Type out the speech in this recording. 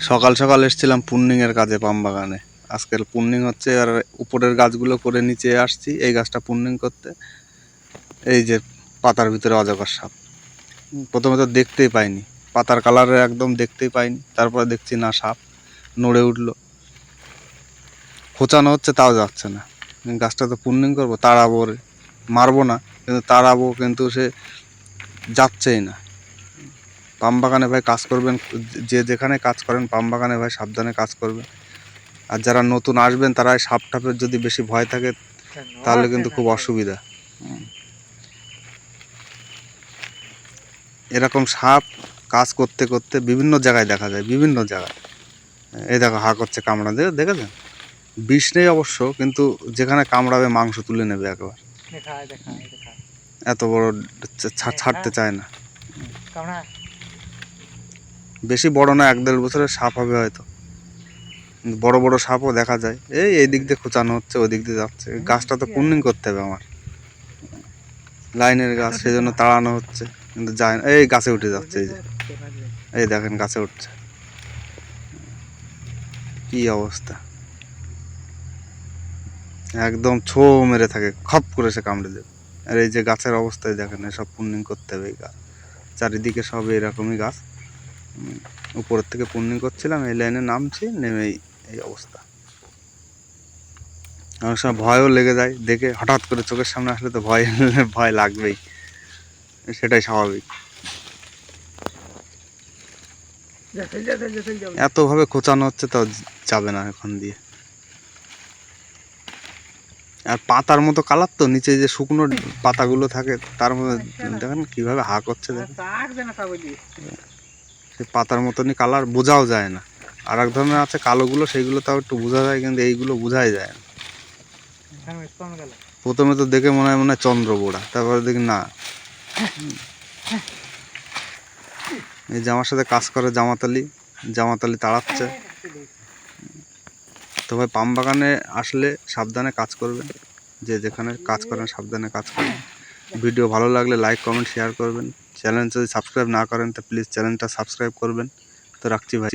সকাল সকাল এসেছিলাম পূর্ণিংয়ের কাজে পাম বাগানে। আজকের পূর্ণিং হচ্ছে, আর উপরের গাছগুলো করে নিচে আসছি এই গাছটা পূর্ণিং করতে। এই যে পাতার ভিতরে অজগর সাপ, প্রথমে তো দেখতেই পাইনি, পাতার কালারে একদম দেখতেই পাইনি, তারপরে দেখছি না সাপ নড়ে উঠলো, খোঁচানো হচ্ছে তাও যাচ্ছে না। গাছটা তো পূর্ণিং করবো, তাড়াবো, মারবো না কিন্তু তাড়াবো, কিন্তু সে যাচ্ছেই না। পাম বাগানে ভাই কাজ করবেন, যে যেখানে কাজ করেন পাম বাগানে ভাই সাবধানে কাজ করবেন। আর যারা নতুন আসবেন তারা সাপ টাপের যদি বেশি ভয় থাকে তাহলে কিন্তু খুব অসুবিধা। এরকম সাপ কাজ করতে করতে বিভিন্ন জায়গায় দেখা যায়, বিভিন্ন জায়গায়। এই দেখো হা করছে, কামড়া দিয়ে দেখেছেন, বিষ নেই অবশ্য, কিন্তু যেখানে কামড়াবে মাংস তুলে নেবে একবার। এত বড় ছাড়তে চায় না। বেশি বড় না, 1-1.5 বছরের সাপ হবে হয়তো। বড় বড় সাপও দেখা যায়। এই দিক দিয়ে খোঁচানো হচ্ছে, ওই দিক দিয়ে যাচ্ছে। গাছটা তো পূর্ণিং করতে হবে আমার, লাইনের গাছ, সেই জন্য তাড়ানো হচ্ছে, কিন্তু যায় না। এই গাছে উঠে যাচ্ছে, এই যে এই দেখেন গাছে উঠছে, কি অবস্থা, একদম ছো মেরে থাকে, খপ করে সে কামড়ে দেবে। আর এই যে গাছের অবস্থায় দেখেন, সব পূর্ণিং করতে হবে এই গাছ, চারিদিকে সব এরকমই গাছ। উপরের থেকে পূর্ণিং করছিলাম, এই লাইনে নামছি, নেমেই এই অবস্থা। অনেক সময় ভয়ও লেগে যায় দেখে, হঠাৎ করে চোখের সামনে আসলে তো ভয় ভয় লাগবেই, সেটাই স্বাভাবিক। এতভাবে খোঁচানো হচ্ছে তাও যাবে না এখন দিয়ে। আর পাতার মতো কালার তো, নিচে যে শুকনো পাতাগুলো থাকে তার মধ্যে দেখেন কিভাবে হা করছে, দেখেন সেই পাতার মতনই কালার, বোঝাও যায় না। আর এক ধরনের আছে কালোগুলো, সেইগুলো তাও একটু বোঝা যায়, কিন্তু এইগুলো বোঝাই যায় না। প্রথমে তো দেখে মনে হয় চন্দ্রবোড়া, তারপরে দেখি না। এই যে আমার সাথে কাজ করে জামাতালি তাড়াচ্ছে। তো ভাই পাম বাগানে আসলে সাবধানে কাজ করবেন, যে যেখানে কাজ করেন সাবধানে কাজ করবেন। ভিডিও ভালো লাগলে লাইক কমেন্ট শেয়ার করবেন। চ্যানেল যদি সাবস্ক্রাইব না করেন তো প্লিজ চ্যানেলটা সাবস্ক্রাইব করবেন। তো রাখছি ভাই।